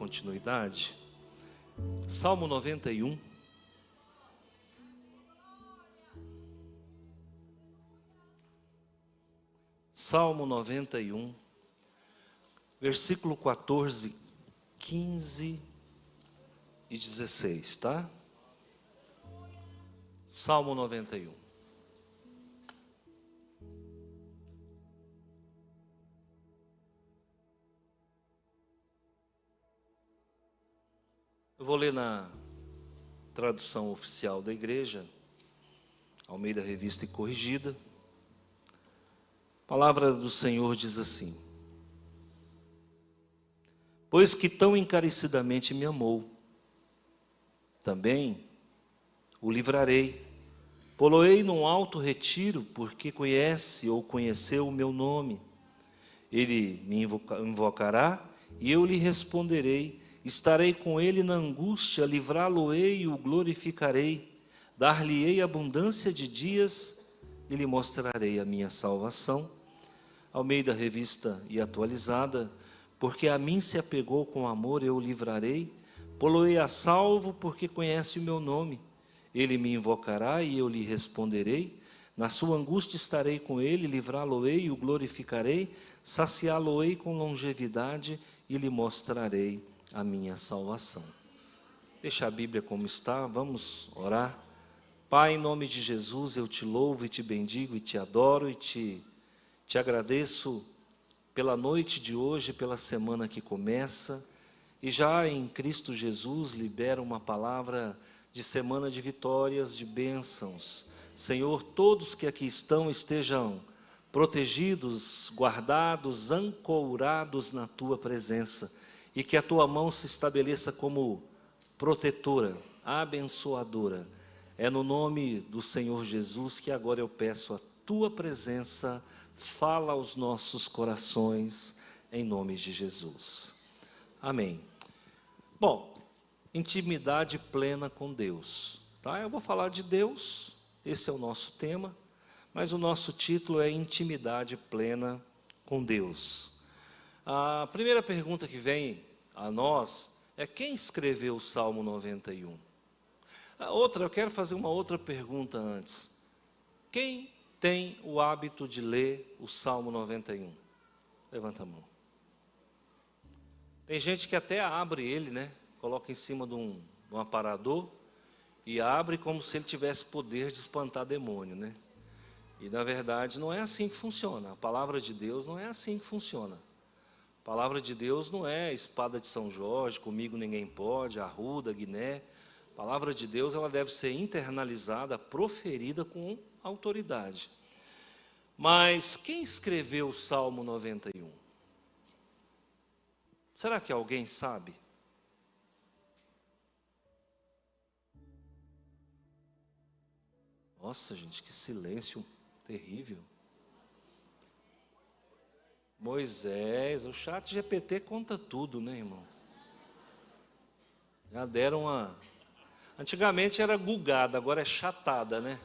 continuidade. Salmo 91. Salmo 91, versículo 14, 15 e 16, tá? Salmo 91. Eu vou ler na tradução oficial da igreja, Almeida Revista e Corrigida. A palavra do Senhor diz assim: pois que tão encarecidamente me amou, também o livrarei, pô-lo-ei num alto retiro, porque conhece ou conheceu o meu nome. Ele me invocará e eu lhe responderei, estarei com ele na angústia, livrá-lo-ei e o glorificarei, dar-lhe-ei abundância de dias e lhe mostrarei a minha salvação. Almeida Revista e Atualizada, porque a mim se apegou com amor, eu o livrarei, pô-lo-ei a salvo, porque conhece o meu nome. Ele me invocará e eu lhe responderei, na sua angústia estarei com ele, livrá-lo-ei e o glorificarei, saciá-lo-ei com longevidade e lhe mostrarei a minha salvação. Deixa a Bíblia como está, vamos orar. Pai, em nome de Jesus, eu te louvo e te bendigo e te adoro e te agradeço pela noite de hoje, pela semana que começa, e já em Cristo Jesus libero uma palavra de semana de vitórias, de bênçãos. Senhor, todos que aqui estão estejam protegidos, guardados, ancorados na Tua presença, e que a Tua mão se estabeleça como protetora, abençoadora. É no nome do Senhor Jesus que agora eu peço a Tua presença. Fala aos nossos corações, em nome de Jesus. Amém. Bom, intimidade plena com Deus. Tá? Eu vou falar de Deus, esse é o nosso tema, mas o nosso título é Intimidade Plena com Deus. A primeira pergunta que vem a nós é: quem escreveu o Salmo 91? Eu quero fazer uma outra pergunta antes. Quem tem o hábito de ler o Salmo 91? Levanta a mão. Tem gente que até abre ele, né? Coloca em cima de um aparador e abre como se ele tivesse poder de espantar demônio, né? E na verdade não é assim que funciona. A palavra de Deus não é assim que funciona. A palavra de Deus não é espada de São Jorge, comigo ninguém pode, arruda, guiné. A palavra de Deus, ela deve ser internalizada, proferida com autoridade. Mas quem escreveu o Salmo 91? Será que alguém sabe? Nossa, gente, que silêncio terrível. Moisés, o chat GPT conta tudo, né, irmão? Já deram uma... Antigamente era gugada, agora é chatada, né?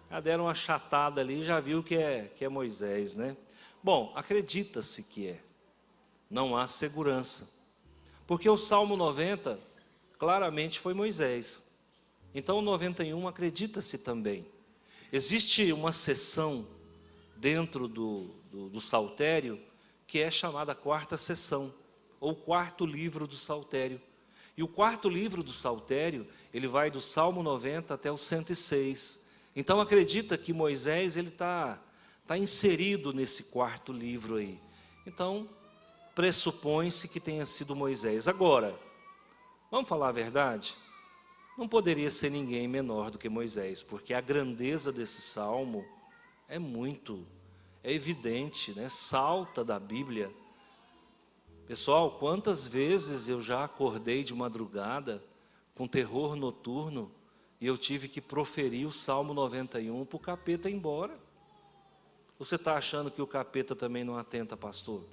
Já deram uma chatada ali, já viu que é Moisés, né? Bom, acredita-se que é. Não há segurança. Porque o Salmo 90, claramente foi Moisés. Então o 91 acredita-se também. Existe uma seção dentro do Saltério que é chamada quarta seção, ou quarto livro do Saltério. E o quarto livro do Saltério, ele vai do Salmo 90 até o 106. Então acredita que Moisés ele está inserido nesse quarto livro aí. Então pressupõe-se que tenha sido Moisés. Agora, vamos falar a verdade? Não poderia ser ninguém menor do que Moisés, porque a grandeza desse salmo é evidente, né? Salta da Bíblia. Pessoal, quantas vezes eu já acordei de madrugada com terror noturno e eu tive que proferir o Salmo 91 para o capeta ir embora. Você está achando que o capeta também não atenta, pastor?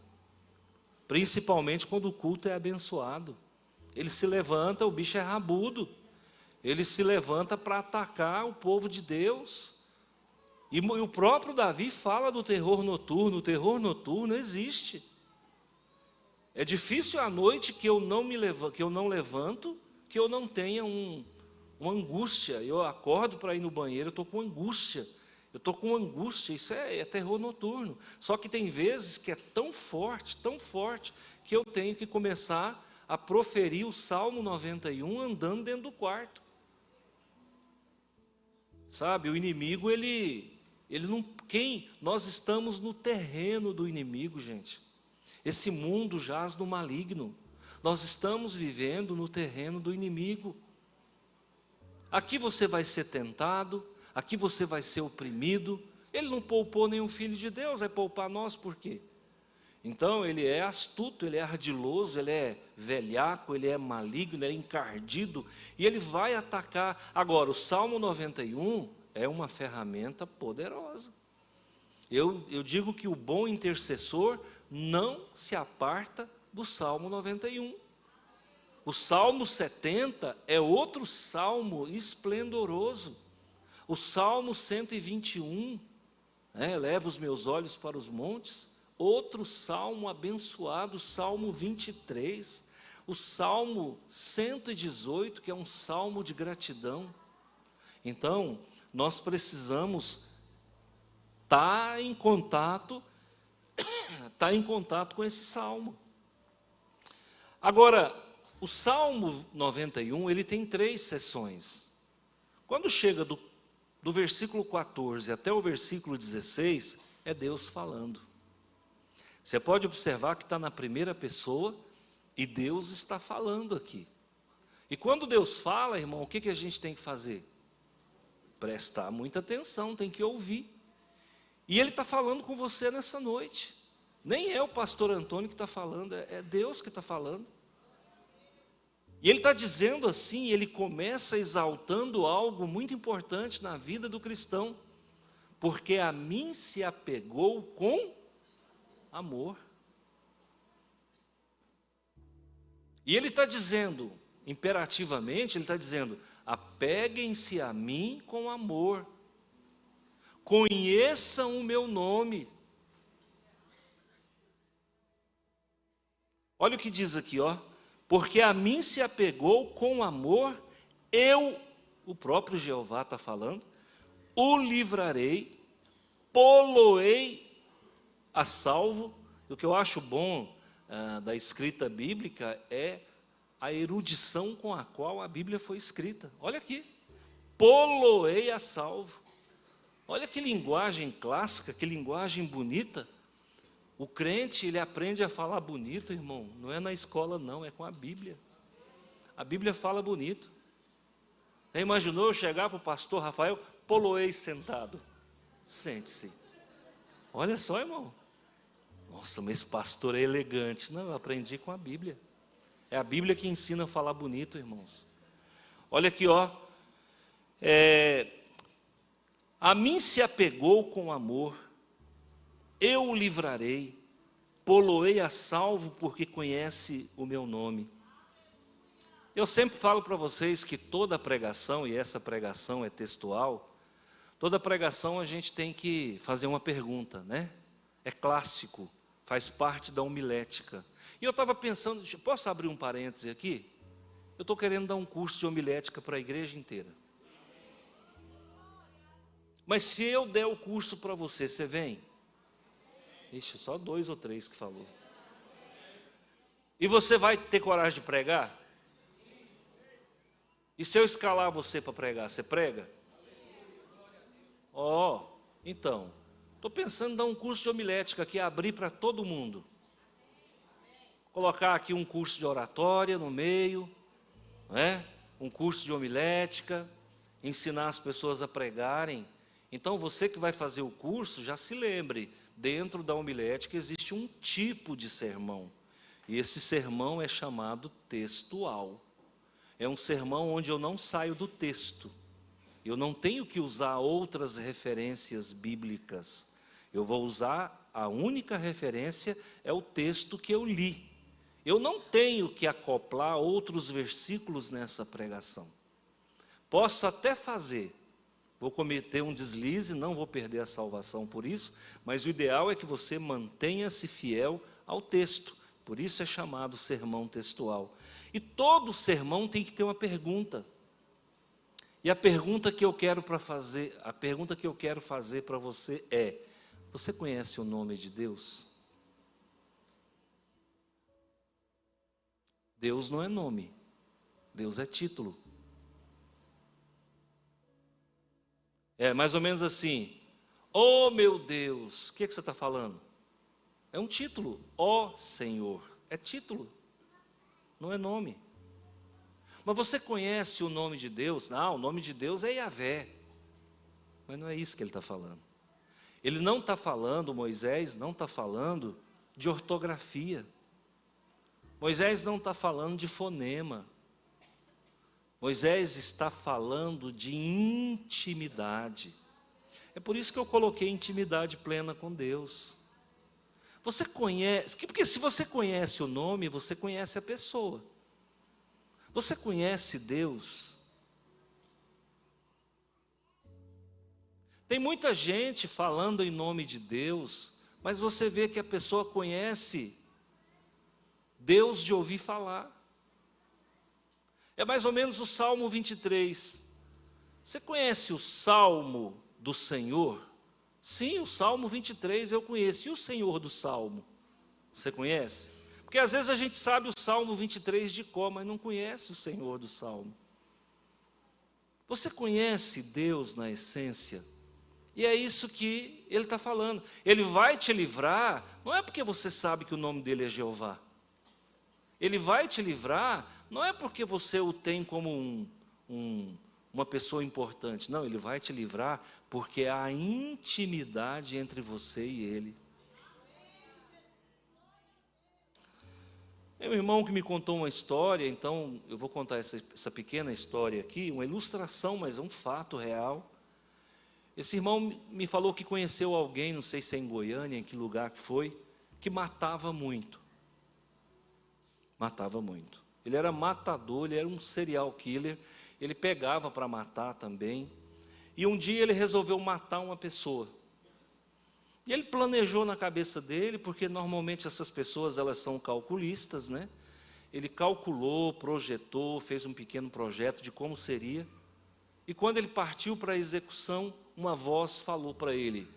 Principalmente quando o culto é abençoado. Ele se levanta, o bicho é rabudo. Ele se levanta para atacar o povo de Deus. E o próprio Davi fala do terror noturno. O terror noturno existe. É difícil a noite que eu não levanto, que eu não tenha uma angústia. Eu acordo para ir no banheiro, eu estou com angústia. Isso é terror noturno. Só que tem vezes que é tão forte, que eu tenho que começar a proferir o Salmo 91 andando dentro do quarto. Sabe, o inimigo, ele não... Nós estamos no terreno do inimigo, gente. Esse mundo jaz no maligno. Nós estamos vivendo no terreno do inimigo. Aqui você vai ser tentado, aqui você vai ser oprimido. Ele não poupou nenhum filho de Deus, vai poupar nós por quê? Então ele é astuto, ele é ardiloso, ele é velhaco, ele é maligno, ele é encardido, e ele vai atacar. Agora, o Salmo 91 é uma ferramenta poderosa. Eu digo que o bom intercessor não se aparta do Salmo 91. O Salmo 70 é outro salmo esplendoroso. O Salmo 121, eleva os meus olhos para os montes. Outro salmo abençoado, o Salmo 23. O Salmo 118, que é um salmo de gratidão. Então, nós precisamos estar em contato com esse salmo. Agora, o Salmo 91, ele tem 3 seções. Quando chega do versículo 14 até o versículo 16, é Deus falando. Você pode observar que está na primeira pessoa e Deus está falando aqui. E quando Deus fala, irmão, o que a gente tem que fazer? Prestar muita atenção, tem que ouvir. E Ele está falando com você nessa noite. Nem é o pastor Antônio que está falando, é Deus que está falando. E Ele está dizendo assim, Ele começa exaltando algo muito importante na vida do cristão. Porque a mim se apegou com amor. E Ele está dizendo, imperativamente, Ele está dizendo, apeguem-se a mim com amor. Conheçam o meu nome. Olha o que diz aqui, ó. Porque a mim se apegou com amor, o próprio Jeová está falando, o livrarei, pô-lo-ei a salvo. O que eu acho bom da escrita bíblica é a erudição com a qual a Bíblia foi escrita. Olha aqui, pô-lo-ei a salvo. Olha que linguagem clássica, que linguagem bonita. O crente, ele aprende a falar bonito, irmão. Não é na escola, não, é com a Bíblia. A Bíblia fala bonito. Já imaginou eu chegar para o pastor Rafael, pô-lo-ei sentado? Sente-se. Olha só, irmão. Nossa, mas esse pastor é elegante. Não, eu aprendi com a Bíblia. É a Bíblia que ensina a falar bonito, irmãos. Olha aqui, ó. A mim se apegou com amor, eu o livrarei, pô-lo-ei a salvo, porque conhece o meu nome. Eu sempre falo para vocês que toda pregação, e essa pregação é textual, toda pregação a gente tem que fazer uma pergunta, né? É clássico, faz parte da homilética. E eu estava pensando, posso abrir um parêntese aqui? Eu estou querendo dar um curso de homilética para a igreja inteira. Mas se eu der o curso para você, você vem? Ixi, só 2 ou 3 que falou. E você vai ter coragem de pregar? E se eu escalar você para pregar, você prega? Então, estou pensando em dar um curso de homilética aqui, abrir para todo mundo. Colocar aqui um curso de oratória no meio, um curso de homilética, ensinar as pessoas a pregarem. Então, você que vai fazer o curso, já se lembre, dentro da homilética existe um tipo de sermão. E esse sermão é chamado textual. É um sermão onde eu não saio do texto. Eu não tenho que usar outras referências bíblicas. Eu vou usar, a única referência é o texto que eu li. Eu não tenho que acoplar outros versículos nessa pregação. Posso até fazer. Vou cometer um deslize, não vou perder a salvação por isso, mas o ideal é que você mantenha-se fiel ao texto. Por isso é chamado sermão textual. E todo sermão tem que ter uma pergunta. E a pergunta que eu quero fazer para você é: você conhece o nome de Deus? Deus não é nome, Deus é título. É mais ou menos assim: oh meu Deus, o que você está falando? É um título, ó Senhor, é título, não é nome. Mas você conhece o nome de Deus? Não, o nome de Deus é Yahvé. Mas não é isso que ele está falando. Ele não está falando, Moisés não está falando de ortografia. Moisés não está falando de fonema. Moisés está falando de intimidade. É por isso que eu coloquei intimidade plena com Deus. Você conhece, porque se você conhece o nome, você conhece a pessoa. Você conhece Deus? Tem muita gente falando em nome de Deus, mas você vê que a pessoa conhece Deus de ouvir falar. É mais ou menos o Salmo 23. Você conhece o Salmo do Senhor? Sim, o Salmo 23 eu conheço. E o Senhor do Salmo? Você conhece? Porque às vezes a gente sabe o Salmo 23 de cor, mas não conhece o Senhor do Salmo. Você conhece Deus na essência? E é isso que ele está falando. Ele vai te livrar, não é porque você sabe que o nome dele é Jeová. Ele vai te livrar, não é porque você o tem como uma pessoa importante. Não, ele vai te livrar porque há intimidade entre você e ele. É um irmão que me contou uma história, então eu vou contar essa pequena história aqui, uma ilustração, mas é um fato real. Esse irmão me falou que conheceu alguém, não sei se é em Goiânia, em que lugar que foi, que matava muito. Matava muito. Ele era matador, ele era um serial killer, ele pegava para matar também. E um dia ele resolveu matar uma pessoa. E ele planejou na cabeça dele, porque normalmente essas pessoas elas são calculistas, né? Ele calculou, projetou, fez um pequeno projeto de como seria. E quando ele partiu para a execução, uma voz falou para ele: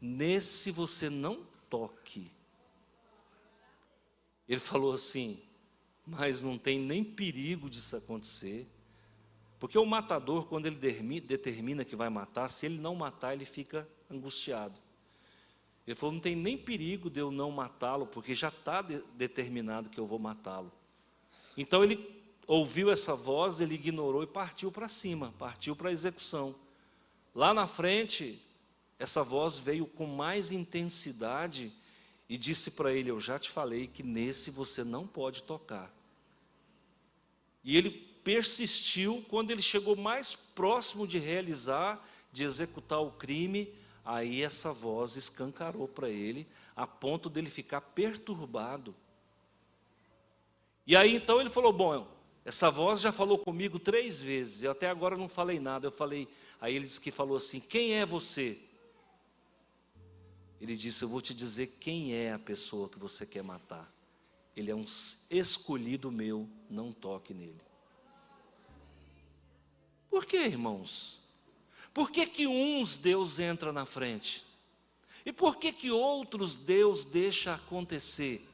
nesse você não toque. Ele falou assim: mas não tem nem perigo disso acontecer. Porque o matador, quando ele determina que vai matar, se ele não matar, ele fica angustiado. Ele falou: não tem nem perigo de eu não matá-lo, porque já está determinado que eu vou matá-lo. Então ele ouviu essa voz, ele ignorou e partiu para cima, partiu para a execução. Lá na frente, essa voz veio com mais intensidade e disse para ele: eu já te falei que nesse você não pode tocar. E ele persistiu. Quando ele chegou mais próximo de realizar, de executar o crime, aí essa voz escancarou para ele, a ponto dele ficar perturbado. E aí então ele falou: bom, essa voz já falou comigo 3 vezes, eu até agora não falei nada. Aí ele disse que falou assim: quem é você? Ele disse: eu vou te dizer quem é a pessoa que você quer matar. Ele é um escolhido meu, não toque nele. Por quê, irmãos? Por que que uns Deus entra na frente? E por que que outros Deus deixa acontecer?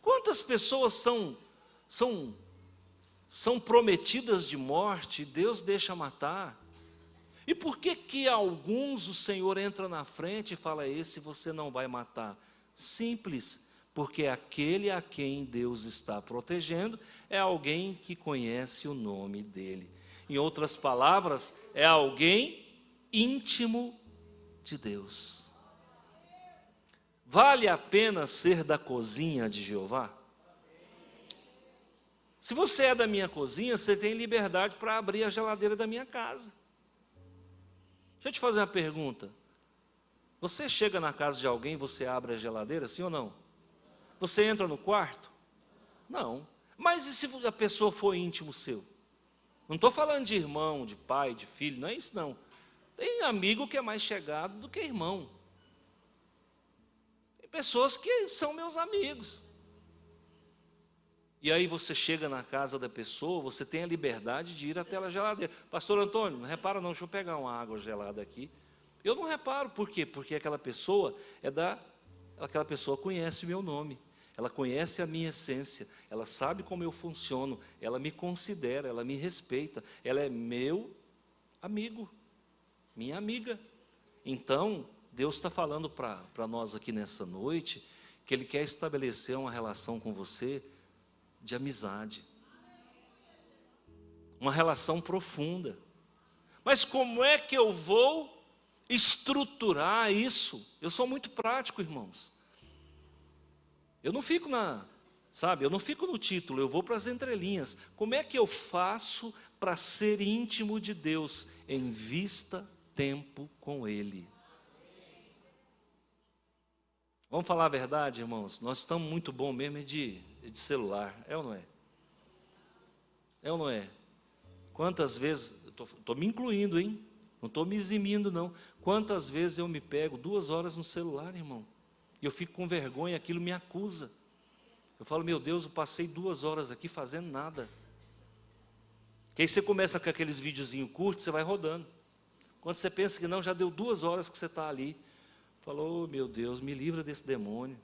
Quantas pessoas são prometidas de morte e Deus deixa matar? E por que que alguns o Senhor entra na frente e fala: esse você não vai matar? Simples, porque aquele a quem Deus está protegendo é alguém que conhece o nome dele. Em outras palavras, é alguém íntimo de Deus. Vale a pena ser da cozinha de Jeová? Se você é da minha cozinha, você tem liberdade para abrir a geladeira da minha casa. Deixa eu te fazer uma pergunta. Você chega na casa de alguém, você abre a geladeira, sim ou não? Você entra no quarto? Não. Mas e se a pessoa for íntimo seu? Não estou falando de irmão, de pai, de filho, não é isso não. Tem amigo que é mais chegado do que irmão. Tem pessoas que são meus amigos. E aí você chega na casa da pessoa, você tem a liberdade de ir até a geladeira. Pastor Antônio, não repara não, deixa eu pegar uma água gelada aqui. Eu não reparo, por quê? Porque aquela pessoa aquela pessoa conhece o meu nome, ela conhece a minha essência, ela sabe como eu funciono, ela me considera, ela me respeita, ela é meu amigo, minha amiga. Então, Deus está falando para nós aqui nessa noite, que Ele quer estabelecer uma relação com você de amizade, uma relação profunda. Mas como é que eu vou estruturar isso? Eu sou muito prático, irmãos. Eu não fico eu não fico no título, eu vou para as entrelinhas. Como é que eu faço para ser íntimo de Deus? Invista tempo com Ele. Vamos falar a verdade, irmãos? Nós estamos muito bom mesmo de celular, é ou não é? É ou não é? Quantas vezes, estou me incluindo, hein? Não estou me eximindo, não. Quantas vezes eu me pego 2 horas no celular, irmão? E eu fico com vergonha, aquilo me acusa. Eu falo, meu Deus, eu passei 2 horas aqui fazendo nada. Que aí você começa com aqueles videozinhos curtos, você vai rodando. Quando você pensa que não, já deu 2 horas que você está ali. Falou, oh, meu Deus, me livra desse demônio.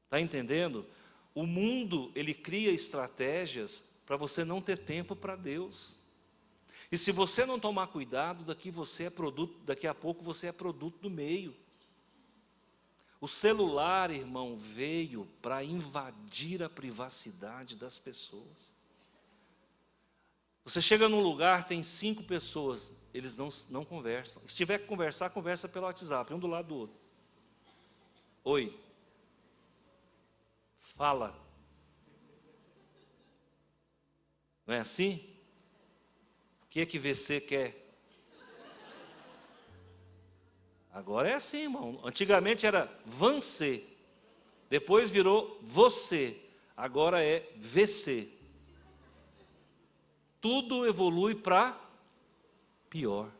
Está entendendo? O mundo, ele cria estratégias para você não ter tempo para Deus. E se você não tomar cuidado, daqui a pouco você é produto do meio. O celular, irmão, veio para invadir a privacidade das pessoas. Você chega num lugar, tem 5 pessoas, eles não conversam. Se tiver que conversar, conversa pelo WhatsApp, um do lado do outro. Oi. Fala. Não é assim? O que é que você quer? Agora é assim, irmão. Antigamente era você. Depois virou você. Agora é VC. Tudo evolui para pior.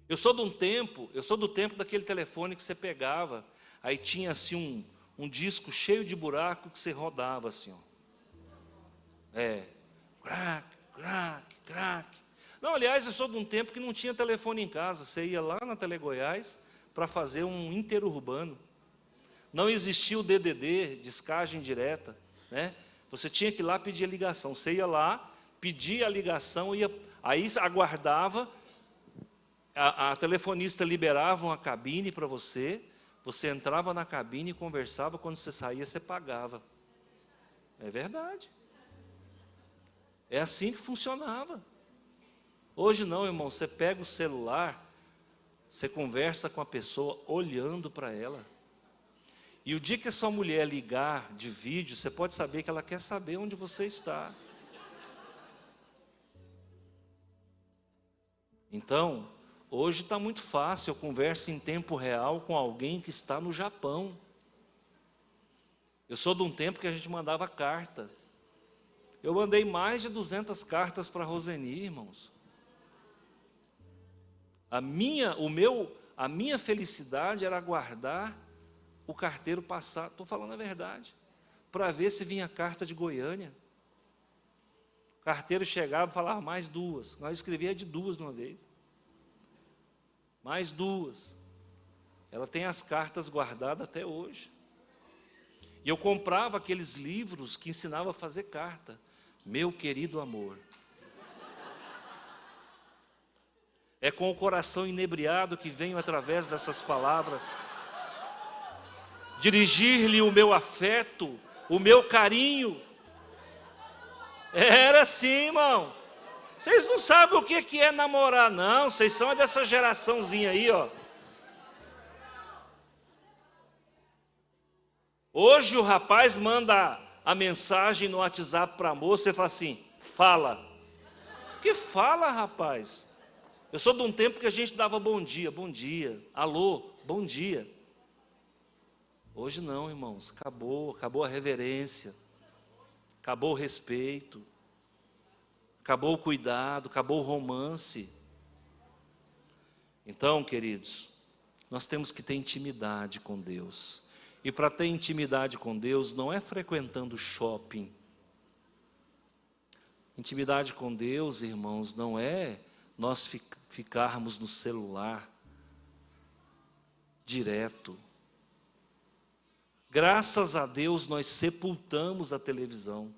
Eu sou do tempo daquele telefone que você pegava, aí tinha assim um disco cheio de buraco que você rodava assim, ó. Crack, crack, crack. Não, aliás, eu sou de um tempo que não tinha telefone em casa, você ia lá na Tele Goiás para fazer um interurbano. Não existia o DDD, descagem direta, né? Você tinha que ir lá pedir a ligação. Você ia lá, pedia a ligação, aí aguardava, a telefonista liberava uma cabine para você entrava na cabine e conversava, quando você saía, você pagava. É verdade. É assim que funcionava. Hoje não, irmão, você pega o celular, você conversa com a pessoa olhando para ela. E o dia que a sua mulher ligar de vídeo, você pode saber que ela quer saber onde você está. Então, hoje está muito fácil, eu converso em tempo real com alguém que está no Japão. Eu sou de um tempo que a gente mandava carta. Eu mandei mais de 200 cartas para Roseni, irmãos. A minha felicidade era aguardar o carteiro passar, estou falando a verdade, para ver se vinha carta de Goiânia. O carteiro chegava e falava, mais 2. Nós escrevíamos de 2 de uma vez. Mais 2. Ela tem as cartas guardadas até hoje. E eu comprava aqueles livros que ensinavam a fazer carta. Meu querido amor. É com o coração inebriado que venho através dessas palavras dirigir-lhe o meu afeto, o meu carinho. Era assim, irmão. Vocês não sabem o que é namorar, não. Vocês são dessa geraçãozinha aí, ó. Hoje o rapaz manda a mensagem no WhatsApp para a moça e fala assim, fala. Que fala, rapaz? Eu sou de um tempo que a gente dava bom dia, alô, bom dia. Hoje não, irmãos, acabou a reverência, acabou o respeito, acabou o cuidado, acabou o romance. Então, queridos, nós temos que ter intimidade com Deus. E para ter intimidade com Deus, não é frequentando shopping. Intimidade com Deus, irmãos, não é nós ficarmos no celular direto. Graças a Deus, nós sepultamos a televisão.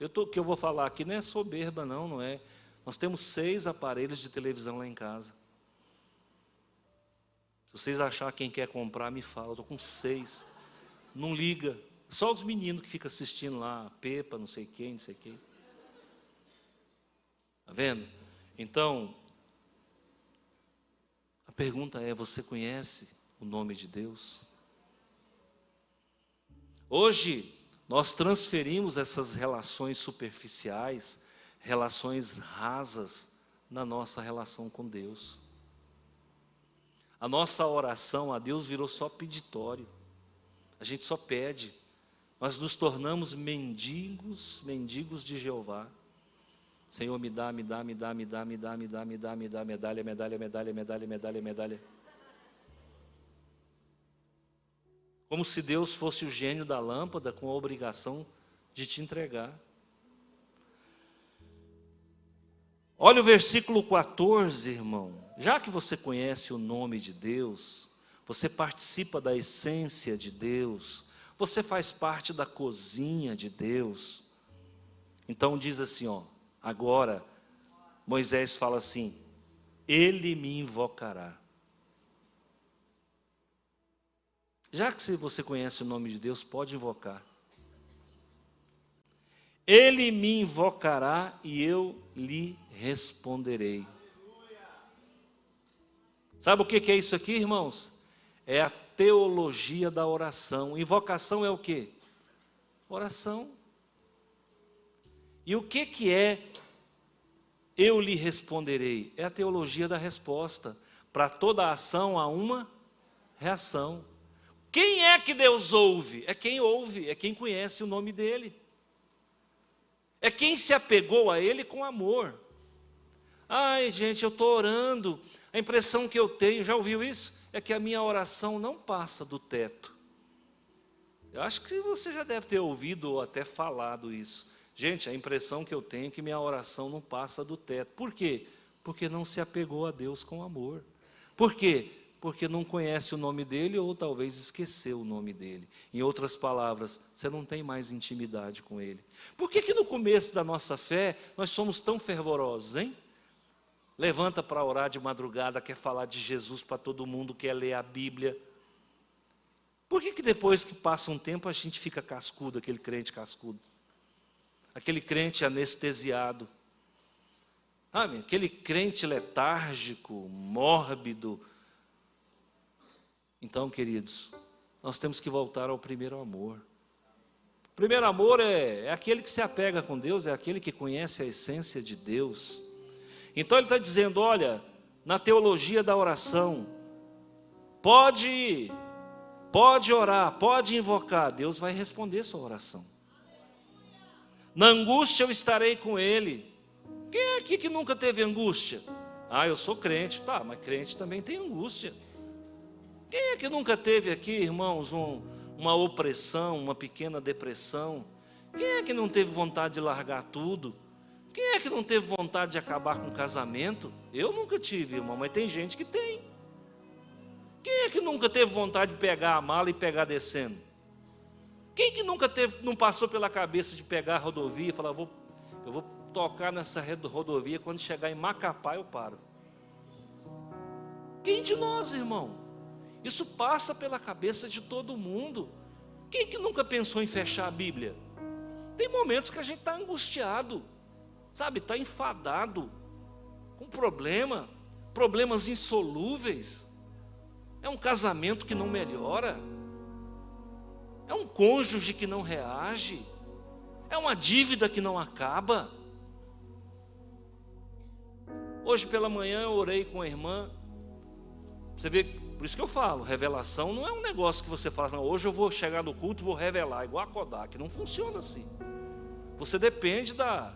O que eu vou falar aqui não é soberba, não é. Nós temos 6 aparelhos de televisão lá em casa. Se vocês acharem quem quer comprar, me fala. Eu estou com 6. Não liga. Só os meninos que ficam assistindo lá, Pepa, não sei quem, não sei quem. Está vendo? Então, a pergunta é, você conhece o nome de Deus? Hoje, nós transferimos essas relações superficiais, relações rasas, na nossa relação com Deus. A nossa oração a Deus virou só peditório. A gente só pede. Nós nos tornamos mendigos de Jeová. Senhor, me dá, medalha. Como se Deus fosse o gênio da lâmpada com a obrigação de te entregar. Olha o versículo 14, irmão. Já que você conhece o nome de Deus, você participa da essência de Deus, você faz parte da cozinha de Deus. Então diz assim, agora Moisés fala assim, ele me invocará. Já que você conhece o nome de Deus, pode invocar. Ele me invocará e eu lhe responderei. Sabe o que é isso aqui, irmãos? É a teologia da oração. Invocação é o quê? Oração. E o que é eu lhe responderei? É a teologia da resposta. Para toda ação há uma reação. Quem é que Deus ouve? É quem conhece o nome dele. É quem se apegou a ele com amor. Ai, gente, eu estou orando, a impressão que eu tenho, já ouviu isso? É que a minha oração não passa do teto. Eu acho que você já deve ter ouvido ou até falado isso. Gente, a impressão que eu tenho é que minha oração não passa do teto. Por quê? Porque não se apegou a Deus com amor. Por quê? Porque não conhece o nome dele ou talvez esqueceu o nome dele. Em outras palavras, você não tem mais intimidade com ele. Por que no começo da nossa fé nós somos tão fervorosos, hein? Levanta para orar de madrugada, quer falar de Jesus para todo mundo, quer ler a Bíblia. Por que depois que passa um tempo a gente fica cascudo, aquele crente cascudo? Aquele crente anestesiado. Aquele crente letárgico, mórbido. Então, queridos, nós temos que voltar ao primeiro amor. O primeiro amor é aquele que se apega com Deus, é aquele que conhece a essência de Deus. Então ele está dizendo, olha, na teologia da oração, pode orar, pode invocar, Deus vai responder sua oração. Na angústia eu estarei com ele. Quem é aqui que nunca teve angústia? Eu sou crente, tá, mas crente também tem angústia. Quem é que nunca teve aqui, irmãos, uma opressão, uma pequena depressão? Quem é que não teve vontade de largar tudo? Quem é que não teve vontade de acabar com o casamento? Eu nunca tive, irmão, mas tem gente que tem. Quem é que nunca teve vontade de pegar a mala e pegar descendo? Quem que nunca não passou pela cabeça de pegar a rodovia e falar, eu vou tocar nessa rodovia, quando chegar em Macapá eu paro? Quem de nós, irmão? Isso passa pela cabeça de todo mundo. Quem que nunca pensou em fechar a Bíblia? Tem momentos que a gente está angustiado, sabe, está enfadado, com problemas insolúveis. É um casamento que não melhora, é um cônjuge que não reage, é uma dívida que não acaba. Hoje pela manhã eu orei com a irmã. Você vê, por isso que eu falo, revelação não é um negócio que você fala, não, hoje eu vou chegar no culto e vou revelar, igual a Kodak, não funciona assim. Você depende da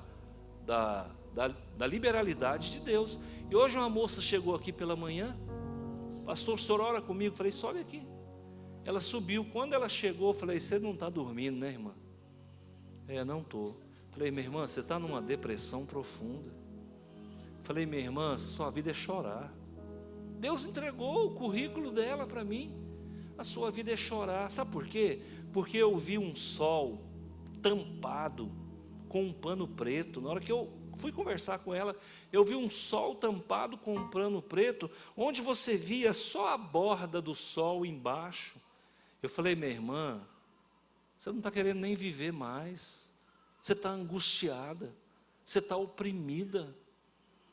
liberalidade de Deus. E hoje uma moça chegou aqui pela manhã, pastor, o senhor ora comigo? Eu falei, sobe aqui. Ela subiu, quando ela chegou, eu falei, você não está dormindo, né, irmã? Não estou. Falei, minha irmã, você está numa depressão profunda. Falei, minha irmã, sua vida é chorar. Deus entregou o currículo dela para mim. A sua vida é chorar. Sabe por quê? Porque eu vi um sol tampado com um pano preto. Na hora que eu fui conversar com ela, eu vi um sol tampado com um pano preto, onde você via só a borda do sol embaixo. Eu falei, minha irmã, você não está querendo nem viver mais. Você está angustiada. Você está oprimida.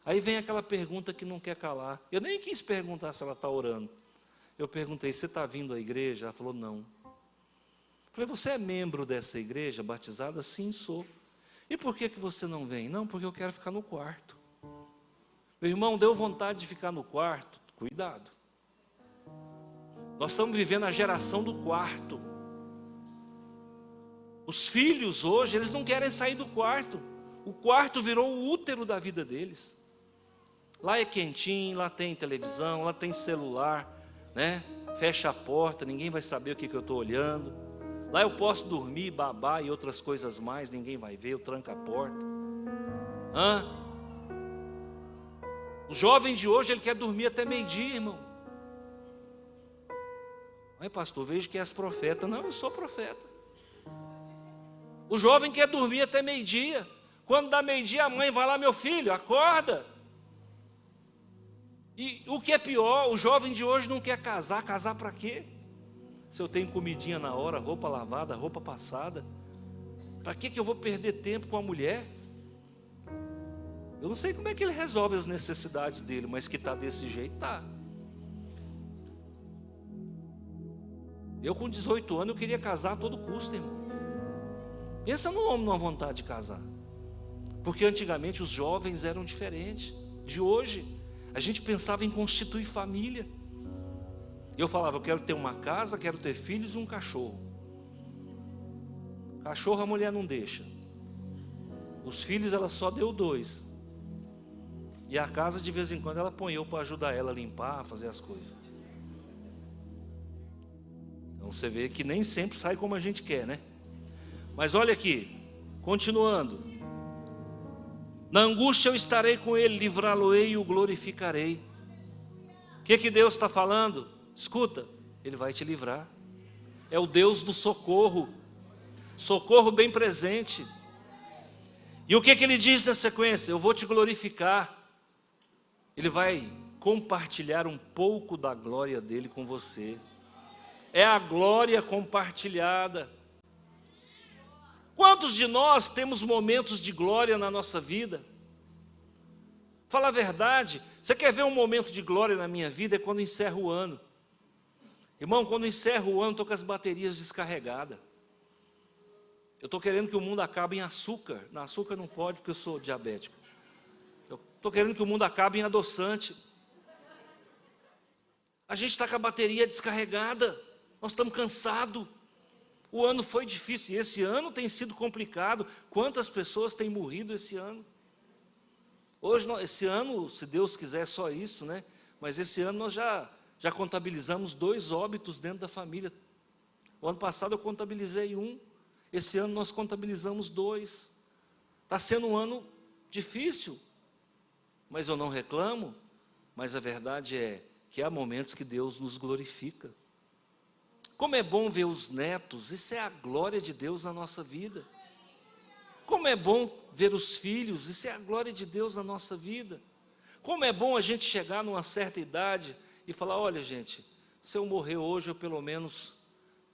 Aí vem aquela pergunta que não quer calar. Eu nem quis perguntar se ela está orando. Eu perguntei, você está vindo à igreja? Ela falou, não. Eu falei, você é membro dessa igreja batizada? Sim, sou. E por que você não vem? Não, porque eu quero ficar no quarto. Meu irmão, deu vontade de ficar no quarto? Cuidado. Nós estamos vivendo a geração do quarto. Os filhos hoje, eles não querem sair do quarto. O quarto virou o útero da vida deles. Lá é quentinho, lá tem televisão, lá tem celular, né? Fecha a porta, ninguém vai saber o que eu estou olhando. Lá eu posso dormir, babar e outras coisas mais, ninguém vai ver, eu tranco a porta. O jovem de hoje, ele quer dormir até meio-dia, irmão. Ai, pastor, vejo que és profeta. Não, eu sou profeta. O jovem quer dormir até meio-dia. Quando dá meio-dia, a mãe vai lá, meu filho, acorda. E o que é pior, o jovem de hoje não quer casar. Casar para quê? Se eu tenho comidinha na hora, roupa lavada, roupa passada, para que eu vou perder tempo com a mulher? Eu não sei como é que ele resolve as necessidades dele, mas que está desse jeito, está. Eu com 18 anos, eu queria casar a todo custo, irmão. Pensa no homem numa vontade de casar. Porque antigamente os jovens eram diferentes de hoje. A gente pensava em constituir família. Eu falava, eu quero ter uma casa, quero ter filhos e um cachorro. Cachorro a mulher não deixa. Os filhos ela só deu 2. E a casa de vez em quando ela põe eu para ajudar ela a limpar, a fazer as coisas. Então você vê que nem sempre sai como a gente quer, né? Mas olha aqui, continuando. Na angústia eu estarei com ele, livrá-lo-ei e o glorificarei. O que Deus está falando? Escuta, ele vai te livrar. É o Deus do socorro. Socorro bem presente. E o que ele diz na sequência? Eu vou te glorificar. Ele vai compartilhar um pouco da glória dele com você. É a glória compartilhada. Quantos de nós temos momentos de glória na nossa vida? Fala a verdade, você quer ver um momento de glória na minha vida? É quando encerra o ano. Irmão, quando encerra o ano, estou com as baterias descarregadas. Eu estou querendo que o mundo acabe em açúcar. Na açúcar não pode, porque eu sou diabético. Eu estou querendo que o mundo acabe em adoçante. A gente está com a bateria descarregada. Nós estamos cansados. O ano foi difícil, e esse ano tem sido complicado. Quantas pessoas têm morrido esse ano? Hoje, esse ano, se Deus quiser, só isso, né? Mas esse ano nós já contabilizamos 2 óbitos dentro da família. O ano passado eu contabilizei 1, esse ano nós contabilizamos 2. Está sendo um ano difícil, mas eu não reclamo. Mas a verdade é que há momentos que Deus nos glorifica. Como é bom ver os netos, isso é a glória de Deus na nossa vida. Como é bom ver os filhos, isso é a glória de Deus na nossa vida. Como é bom a gente chegar numa certa idade e falar, olha gente, se eu morrer hoje, eu pelo menos,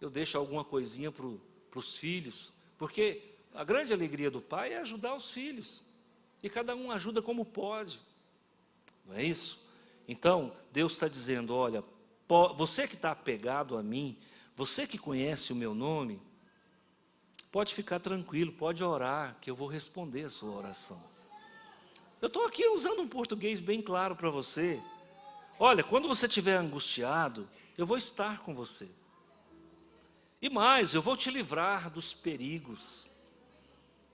eu deixo alguma coisinha para os filhos. Porque a grande alegria do pai é ajudar os filhos. E cada um ajuda como pode. Não é isso? Então, Deus está dizendo, olha, você que está apegado a mim, você que conhece o meu nome, pode ficar tranquilo, pode orar, que eu vou responder a sua oração. Eu estou aqui usando um português bem claro para você. Olha, quando você estiver angustiado, eu vou estar com você. E mais, eu vou te livrar dos perigos.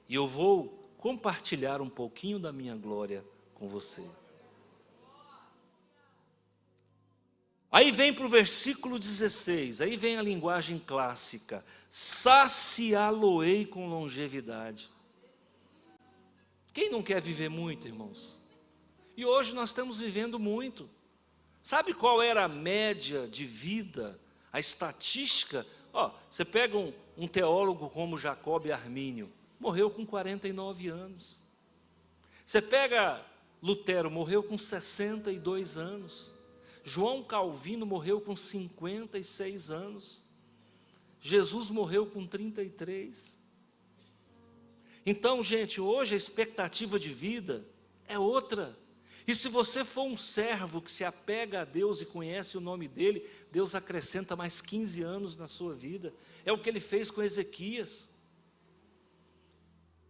E eu vou compartilhar um pouquinho da minha glória com você. Aí vem para o versículo 16, aí vem a linguagem clássica: saciá-lo-ei com longevidade. Quem não quer viver muito, irmãos? E hoje nós estamos vivendo muito. Sabe qual era a média de vida, a estatística? Você pega um teólogo como Jacob Armínio, morreu com 49 anos. Você pega Lutero, morreu com 62 anos. João Calvino morreu com 56 anos. Jesus morreu com 33. Então, gente, hoje a expectativa de vida é outra. E se você for um servo que se apega a Deus e conhece o nome dele, Deus acrescenta mais 15 anos na sua vida. É o que ele fez com Ezequias.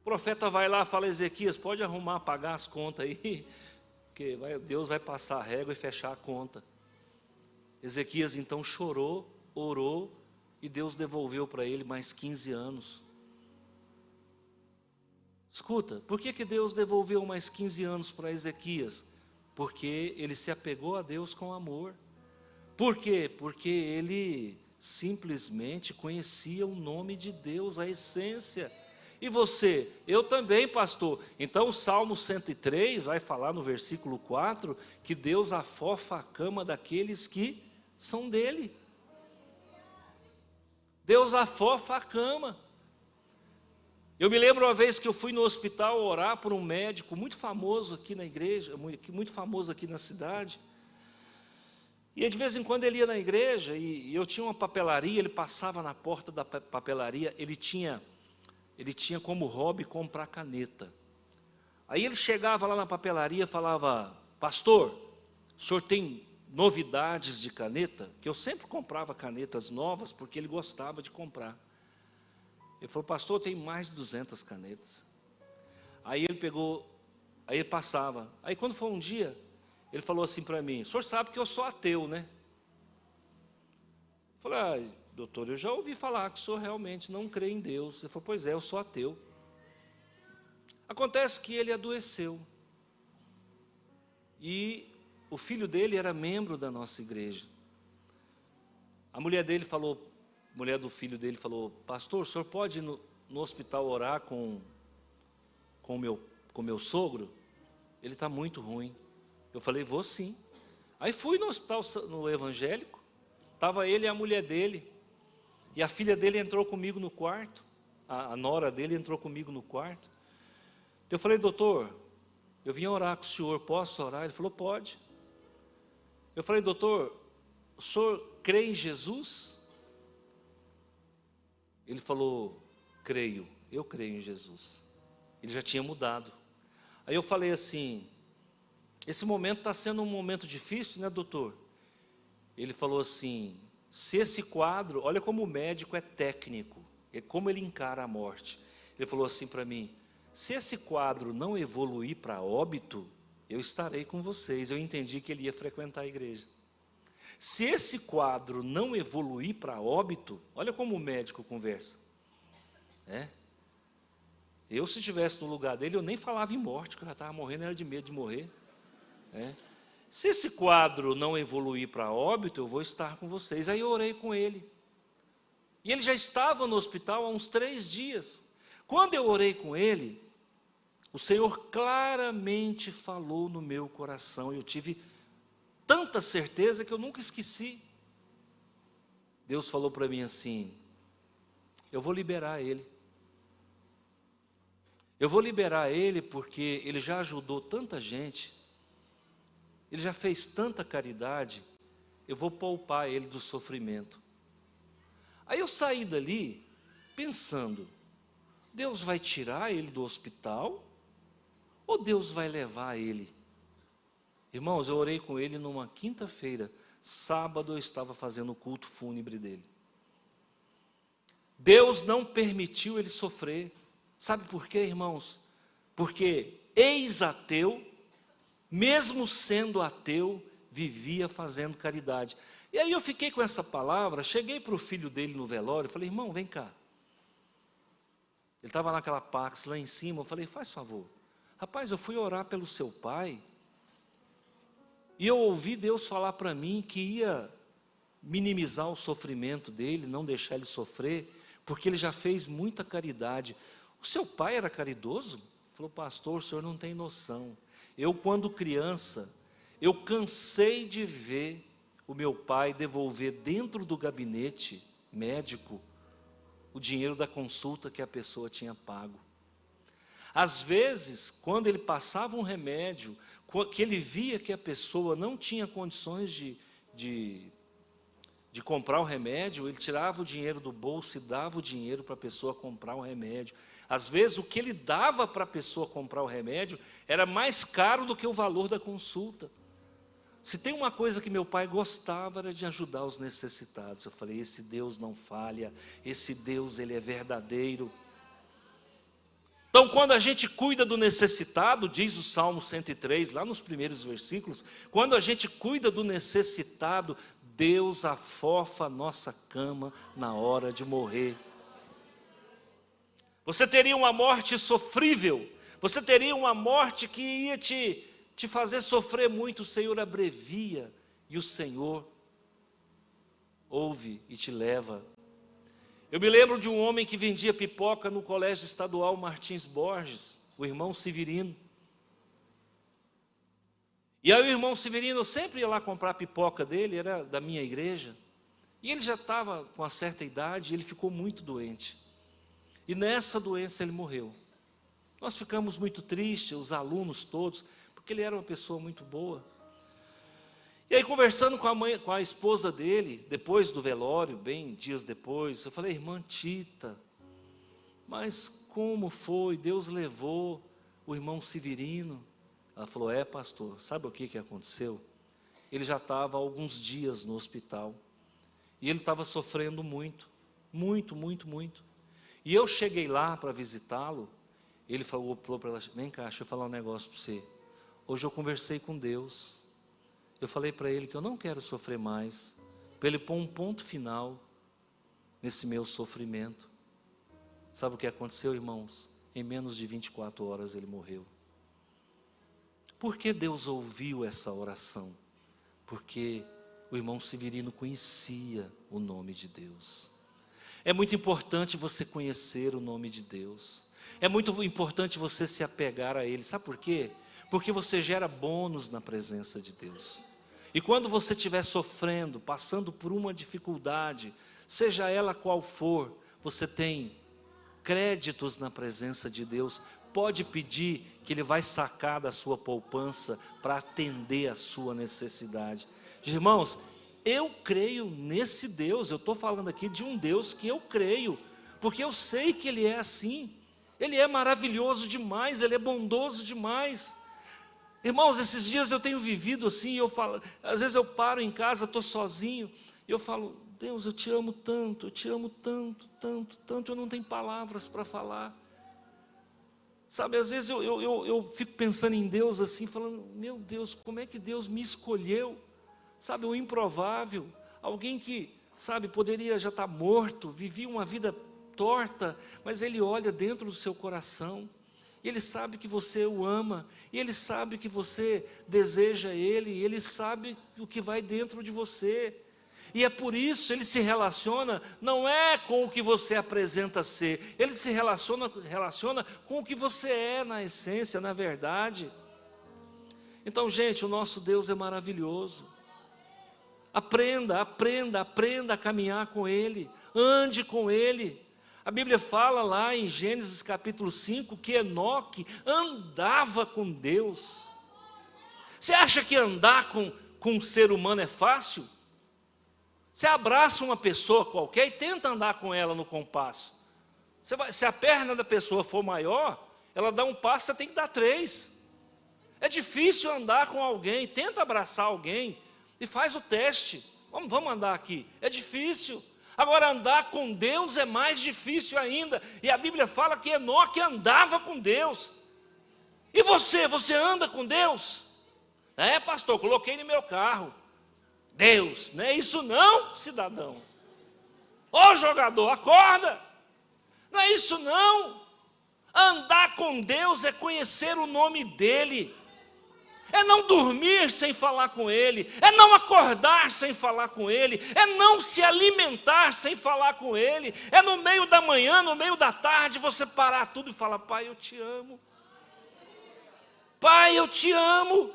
O profeta vai lá e fala: Ezequias, pode arrumar, pagar as contas aí, porque Deus vai passar a régua e fechar a conta. Ezequias então chorou, orou, e Deus devolveu para ele mais 15 anos. Escuta, por que Deus devolveu mais 15 anos para Ezequias? Porque ele se apegou a Deus com amor. Por quê? Porque ele simplesmente conhecia o nome de Deus, a essência. E você? Eu também, pastor. Então o Salmo 103 vai falar no versículo 4 que Deus afofa a cama daqueles que são dele. Deus afofa a cama. Eu me lembro uma vez que eu fui no hospital orar por um médico muito famoso aqui na igreja, muito famoso aqui na cidade. E de vez em quando ele ia na igreja e eu tinha uma papelaria, ele passava na porta da papelaria, ele tinha como hobby comprar caneta. Aí ele chegava lá na papelaria e falava: pastor, o senhor tem novidades de caneta? Que eu sempre comprava canetas novas porque ele gostava de comprar. Ele falou: pastor, tem mais de 200 canetas. Aí ele pegou, aí ele passava. Aí quando foi um dia, ele falou assim para mim: o senhor sabe que eu sou ateu, né? Eu falei: doutor, eu já ouvi falar que o senhor realmente não crê em Deus. Ele falou: pois é, eu sou ateu. Acontece que ele adoeceu. E o filho dele era membro da nossa igreja. A mulher do filho dele falou: pastor, o senhor pode ir no hospital orar com meu sogro? Ele está muito ruim. Eu falei: vou sim. Aí fui no hospital, no evangélico, estava ele e a mulher dele, e a filha dele entrou comigo no quarto, a nora dele entrou comigo no quarto. Eu falei: doutor, eu vim orar com o senhor, posso orar? Ele falou: pode. Eu falei: doutor, o senhor crê em Jesus? Ele falou: creio, eu creio em Jesus. Ele já tinha mudado. Aí eu falei assim: esse momento está sendo um momento difícil, né, doutor? Ele falou assim: se esse quadro, olha como o médico é técnico, é como ele encara a morte. Ele falou assim para mim: se esse quadro não evoluir para óbito, eu estarei com vocês. Eu entendi que ele ia frequentar a igreja. Se esse quadro não evoluir para óbito, olha como o médico conversa. Eu, se estivesse no lugar dele, eu nem falava em morte, que eu já estava morrendo, era de medo de morrer. Se esse quadro não evoluir para óbito, eu vou estar com vocês. Aí eu orei com ele. E ele já estava no hospital há uns 3 dias. Quando eu orei com ele, o Senhor claramente falou no meu coração. Eu tive tanta certeza que eu nunca esqueci. Deus falou para mim assim: eu vou liberar ele. Eu vou liberar ele porque ele já ajudou tanta gente, ele já fez tanta caridade, eu vou poupar ele do sofrimento. Aí eu saí dali pensando: Deus vai tirar ele do hospital ou Deus vai levar ele? Irmãos, eu orei com ele numa quinta-feira. Sábado eu estava fazendo o culto fúnebre dele. Deus não permitiu ele sofrer. Sabe por quê, irmãos? Porque ex-ateu, mesmo sendo ateu, vivia fazendo caridade. E aí eu fiquei com essa palavra, cheguei para o filho dele no velório, falei: irmão, vem cá. Ele estava naquela pax lá em cima, eu falei: faz favor. Rapaz, eu fui orar pelo seu pai, e eu ouvi Deus falar para mim que ia minimizar o sofrimento dele, não deixar ele sofrer, porque ele já fez muita caridade. O seu pai era caridoso? Falou, pastor, o senhor não tem noção. Eu, quando criança, eu cansei de ver o meu pai devolver dentro do gabinete médico o dinheiro da consulta que a pessoa tinha pago. Às vezes, quando ele passava um remédio, que ele via que a pessoa não tinha condições de comprar o remédio, ele tirava o dinheiro do bolso e dava o dinheiro para a pessoa comprar o remédio. Às vezes, o que ele dava para a pessoa comprar o remédio era mais caro do que o valor da consulta. Se tem uma coisa que meu pai gostava, era de ajudar os necessitados. Eu falei, esse Deus não falha, esse Deus, ele é verdadeiro. Então, quando a gente cuida do necessitado, diz o Salmo 103, lá nos primeiros versículos, quando a gente cuida do necessitado, Deus afofa a nossa cama na hora de morrer. Você teria uma morte sofrível, você teria uma morte que ia te fazer sofrer muito, o Senhor abrevia, e o Senhor ouve e te leva. Eu me lembro de um homem que vendia pipoca no Colégio Estadual Martins Borges, o irmão Severino. E aí o irmão Severino, eu sempre ia lá comprar a pipoca dele, era da minha igreja, e ele já estava com uma certa idade, ele ficou muito doente. E nessa doença ele morreu. Nós ficamos muito tristes, os alunos todos, porque ele era uma pessoa muito boa. E aí, conversando com a esposa dele, depois do velório, bem dias depois, eu falei, irmã Tita, mas como foi? Deus levou o irmão Severino? Ela falou, pastor, sabe o que aconteceu? Ele já estava há alguns dias no hospital, e ele estava sofrendo muito, muito, muito, muito. E eu cheguei lá para visitá-lo, ele falou para ela, vem cá, deixa eu falar um negócio para você. Hoje eu conversei com Deus, eu falei para ele que eu não quero sofrer mais, para ele pôr um ponto final nesse meu sofrimento. Sabe o que aconteceu, irmãos? Em menos de 24 horas ele morreu. Por que Deus ouviu essa oração? Porque o irmão Severino conhecia o nome de Deus. É muito importante você conhecer o nome de Deus. É muito importante você se apegar a Ele. Sabe por quê? Porque você gera bônus na presença de Deus. E quando você estiver sofrendo, passando por uma dificuldade, seja ela qual for, você tem créditos na presença de Deus. Pode pedir que Ele vai sacar da sua poupança para atender a sua necessidade. Irmãos, eu creio nesse Deus. Eu estou falando aqui de um Deus que eu creio, porque eu sei que Ele é assim. Ele é maravilhoso demais, Ele é bondoso demais. Irmãos, esses dias eu tenho vivido assim, eu falo, às vezes eu paro em casa, estou sozinho, e eu falo, Deus, eu te amo tanto, tanto, tanto, tanto, eu não tenho palavras para falar. Sabe, às vezes eu fico pensando em Deus assim, falando, meu Deus, como é que Deus me escolheu? Sabe, o improvável, alguém que, sabe, poderia já estar morto, vivia uma vida torta, mas Ele olha dentro do seu coração, e Ele sabe que você o ama, e Ele sabe que você deseja Ele, e Ele sabe o que vai dentro de você, e é por isso Ele se relaciona, não é com o que você apresenta ser, Ele se relaciona com o que você é na essência, na verdade. Então, gente, o nosso Deus é maravilhoso. Aprenda a caminhar com Ele, ande com Ele. A Bíblia fala lá em Gênesis capítulo 5 que Enoque andava com Deus. Você acha que andar com um ser humano é fácil? Você abraça uma pessoa qualquer e tenta andar com ela no compasso. Se a perna da pessoa for maior, ela dá um passo, você tem que dar 3. É difícil andar com alguém, tenta abraçar alguém e faz o teste. Vamos andar aqui, é difícil. Agora andar com Deus é mais difícil ainda, e a Bíblia fala que Enoque andava com Deus. E você anda com Deus? Pastor, coloquei no meu carro. Deus, não é isso não, cidadão. Ô jogador, acorda. Não é isso não. Andar com Deus é conhecer o nome dEle, é não dormir sem falar com Ele, é não acordar sem falar com Ele, é não se alimentar sem falar com Ele, é no meio da manhã, no meio da tarde, você parar tudo e falar: Pai, eu te amo. Pai, eu te amo.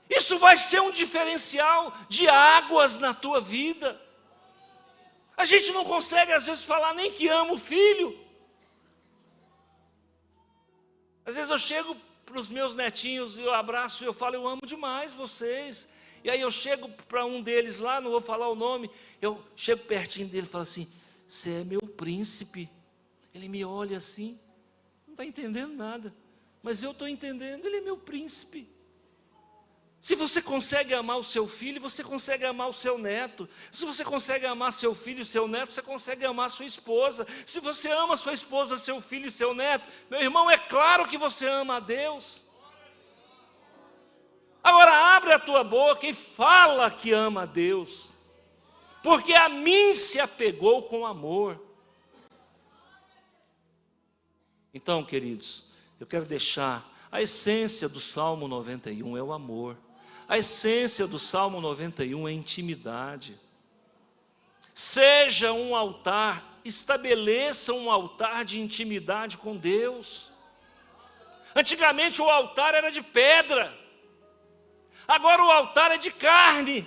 Isso vai ser um diferencial de águas na tua vida. A gente não consegue às vezes falar nem que ama o filho. Às vezes eu chego para os meus netinhos e eu abraço e eu falo: eu amo demais vocês. E aí eu chego para um deles lá, não vou falar o nome, eu chego pertinho dele e falo assim: você é meu príncipe. Ele me olha assim, não está entendendo nada, mas eu estou entendendo, ele é meu príncipe. Se você consegue amar o seu filho, você consegue amar o seu neto. Se você consegue amar seu filho e seu neto, você consegue amar sua esposa. Se você ama sua esposa, seu filho e seu neto, meu irmão, é claro que você ama a Deus. Agora abre a tua boca e fala que ama a Deus, porque a mim se apegou com amor. Então, queridos, eu quero deixar a essência do Salmo 91 é o amor. A essência do Salmo 91 é intimidade. Seja um altar, estabeleça um altar de intimidade com Deus. Antigamente o altar era de pedra, agora o altar é de carne.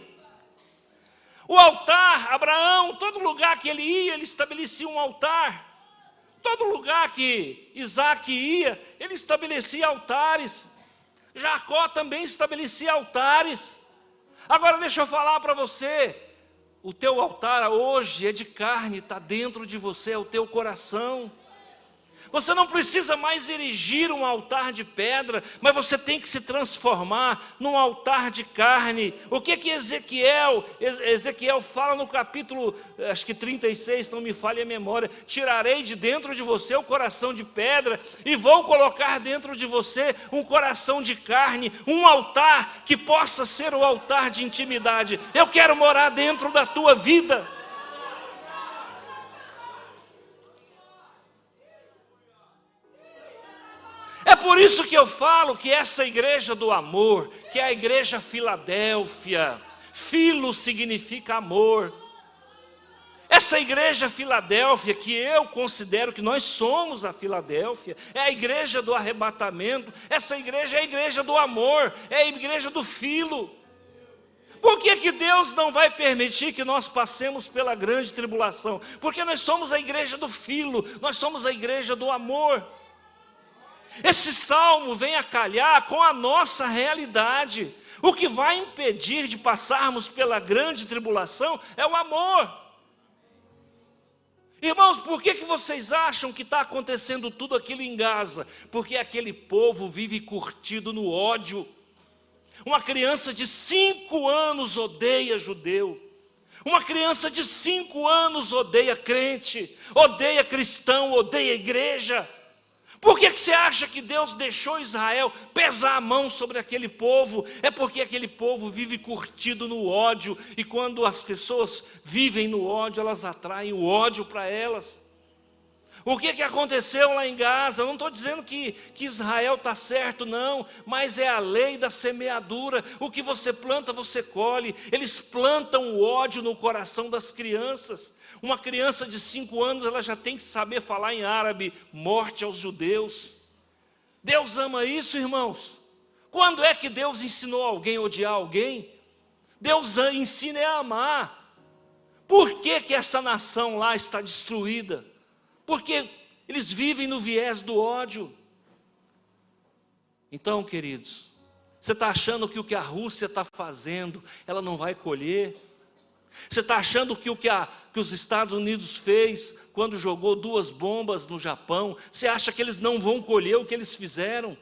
O altar, Abraão, todo lugar que ele ia, ele estabelecia um altar. Todo lugar que Isaac ia, ele estabelecia altares. Jacó também estabelecia altares. Agora deixa eu falar para você, o teu altar hoje é de carne, está dentro de você, é o teu coração. Você não precisa mais erigir um altar de pedra, mas você tem que se transformar num altar de carne. O que Ezequiel fala no capítulo, acho que 36, não me falhe a memória: tirarei de dentro de você o coração de pedra e vou colocar dentro de você um coração de carne, um altar que possa ser o altar de intimidade. Eu quero morar dentro da tua vida. É por isso que eu falo que essa igreja do amor, que é a igreja Filadélfia, filo significa amor. Essa igreja Filadélfia, que eu considero que nós somos a Filadélfia, é a igreja do arrebatamento, essa igreja é a igreja do amor, é a igreja do filo. Por que Deus não vai permitir que nós passemos pela grande tribulação? Porque nós somos a igreja do filo, nós somos a igreja do amor. Esse salmo vem a calhar com a nossa realidade. O que vai impedir de passarmos pela grande tribulação é o amor. Irmãos, por que vocês acham que está acontecendo tudo aquilo em Gaza? Porque aquele povo vive curtido no ódio. Uma criança de 5 anos odeia judeu. Uma criança de 5 anos odeia crente, odeia cristão, odeia igreja. Por que você acha que Deus deixou Israel pesar a mão sobre aquele povo? É porque aquele povo vive curtido no ódio, e quando as pessoas vivem no ódio, elas atraem o ódio para elas. O que aconteceu lá em Gaza? Eu não estou dizendo que Israel está certo, não, mas é a lei da semeadura. O que você planta, você colhe. Eles plantam o ódio no coração das crianças. Uma criança de 5 anos, ela já tem que saber falar em árabe: morte aos judeus. Deus ama isso, irmãos. Quando é que Deus ensinou alguém a odiar alguém? Deus ensina a amar. Por que essa nação lá está destruída? Porque eles vivem no viés do ódio. Então, queridos, você está achando que o que a Rússia está fazendo, ela não vai colher? Você está achando que que os Estados Unidos fez quando jogou 2 bombas no Japão, você acha que eles não vão colher o que eles fizeram?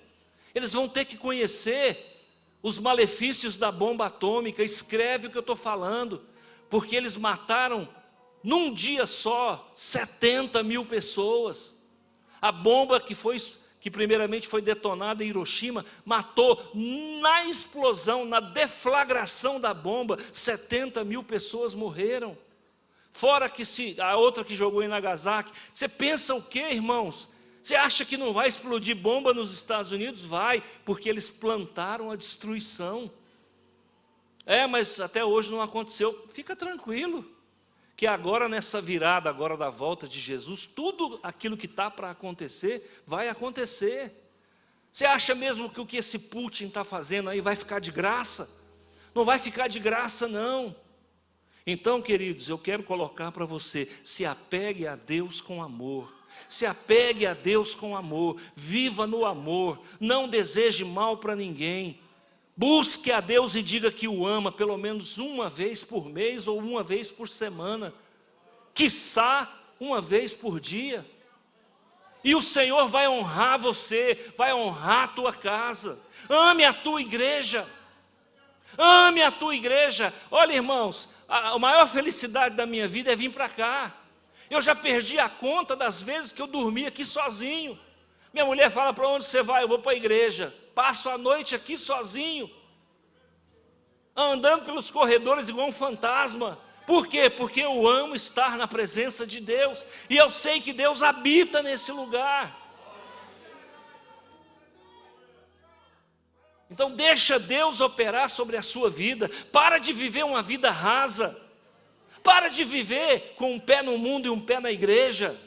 Eles vão ter que conhecer os malefícios da bomba atômica. Escreve o que eu estou falando, porque eles mataram num dia só 70 mil pessoas. A bomba que primeiramente foi detonada em Hiroshima, matou na explosão, na deflagração da bomba, 70 mil pessoas morreram. Fora que a outra que jogou em Nagasaki. Você pensa o quê, irmãos? Você acha que não vai explodir bomba nos Estados Unidos? Vai, porque eles plantaram a destruição. Mas até hoje não aconteceu. Fica tranquilo, que agora nessa virada, agora da volta de Jesus, tudo aquilo que está para acontecer, vai acontecer. Você acha mesmo que o que esse Putin está fazendo aí vai ficar de graça? Não vai ficar de graça, não. Então, queridos, eu quero colocar para você, se apegue a Deus com amor. Se apegue a Deus com amor, viva no amor, não deseje mal para ninguém. Busque a Deus e diga que o ama, pelo menos uma vez por mês ou uma vez por semana. Quiçá uma vez por dia. E o Senhor vai honrar você, vai honrar a tua casa. Ame a tua igreja. Ame a tua igreja. Olha, irmãos, a maior felicidade da minha vida é vir para cá. Eu já perdi a conta das vezes que eu dormi aqui sozinho. Minha mulher fala: para onde você vai? Eu vou para a igreja. Passo a noite aqui sozinho, andando pelos corredores igual um fantasma. Por quê? Porque eu amo estar na presença de Deus, e eu sei que Deus habita nesse lugar. Então deixa Deus operar sobre a sua vida. Para de viver uma vida rasa. Para de viver com um pé no mundo e um pé na igreja.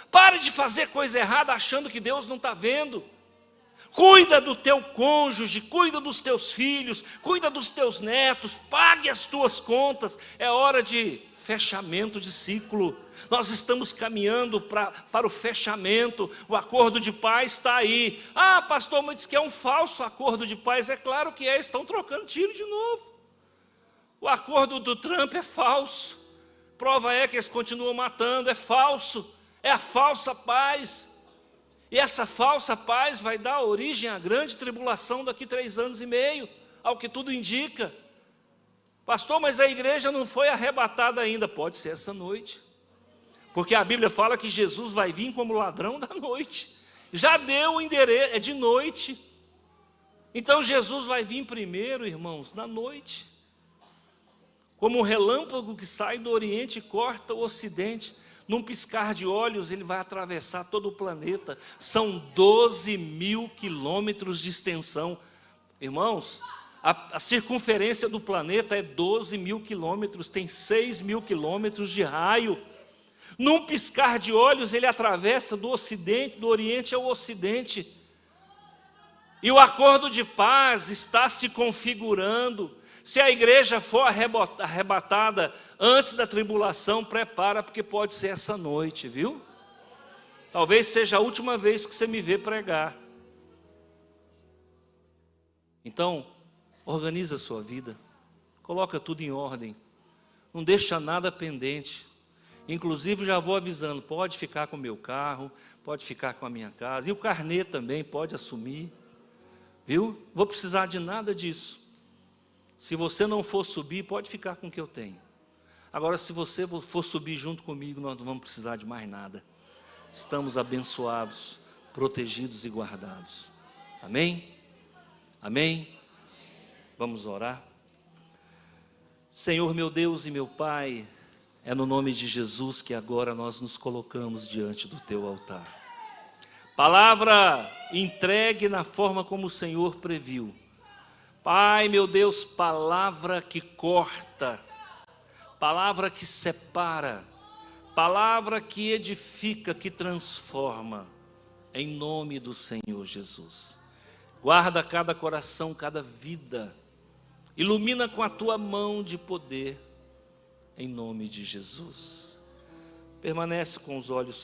Para de fazer coisa errada achando que Deus não está vendo. Cuida do teu cônjuge, cuida dos teus filhos, cuida dos teus netos, pague as tuas contas. É hora de fechamento de ciclo. Nós estamos caminhando para o fechamento. O acordo de paz está aí. Ah, pastor, mas diz que é um falso acordo de paz. É claro que é, estão trocando tiro de novo. O acordo do Trump é falso. Prova é que eles continuam matando, é falso. É a falsa paz. E essa falsa paz vai dar origem à grande tribulação daqui 3 anos e meio, ao que tudo indica. Pastor, mas a igreja não foi arrebatada ainda. Pode ser essa noite. Porque a Bíblia fala que Jesus vai vir como ladrão da noite. Já deu o endereço, é de noite. Então Jesus vai vir primeiro, irmãos, na noite. Como um relâmpago que sai do Oriente e corta o Ocidente. Num piscar de olhos, ele vai atravessar todo o planeta. São 12.000 quilômetros de extensão. Irmãos, a circunferência do planeta é 12.000 quilômetros, tem 6.000 quilômetros de raio. Num piscar de olhos, ele atravessa do Ocidente, do Oriente ao Ocidente. E o acordo de paz está se configurando. Se a igreja for arrebatada antes da tribulação, prepara, porque pode ser essa noite, viu? Talvez seja a última vez que você me vê pregar. Então, organiza a sua vida, coloca tudo em ordem, não deixa nada pendente. Inclusive, já vou avisando, pode ficar com o meu carro, pode ficar com a minha casa, e o carnê também pode assumir, viu? Vou precisar de nada disso. Se você não for subir, pode ficar com o que eu tenho. Agora, se você for subir junto comigo, nós não vamos precisar de mais nada. Estamos abençoados, protegidos e guardados. Amém? Amém? Vamos orar. Senhor, meu Deus e meu Pai, é no nome de Jesus que agora nós nos colocamos diante do Teu altar. Palavra entregue na forma como o Senhor previu. Pai, meu Deus, palavra que corta, palavra que separa, palavra que edifica, que transforma, em nome do Senhor Jesus. Guarda cada coração, cada vida, ilumina com a Tua mão de poder, em nome de Jesus. Permanece com os olhos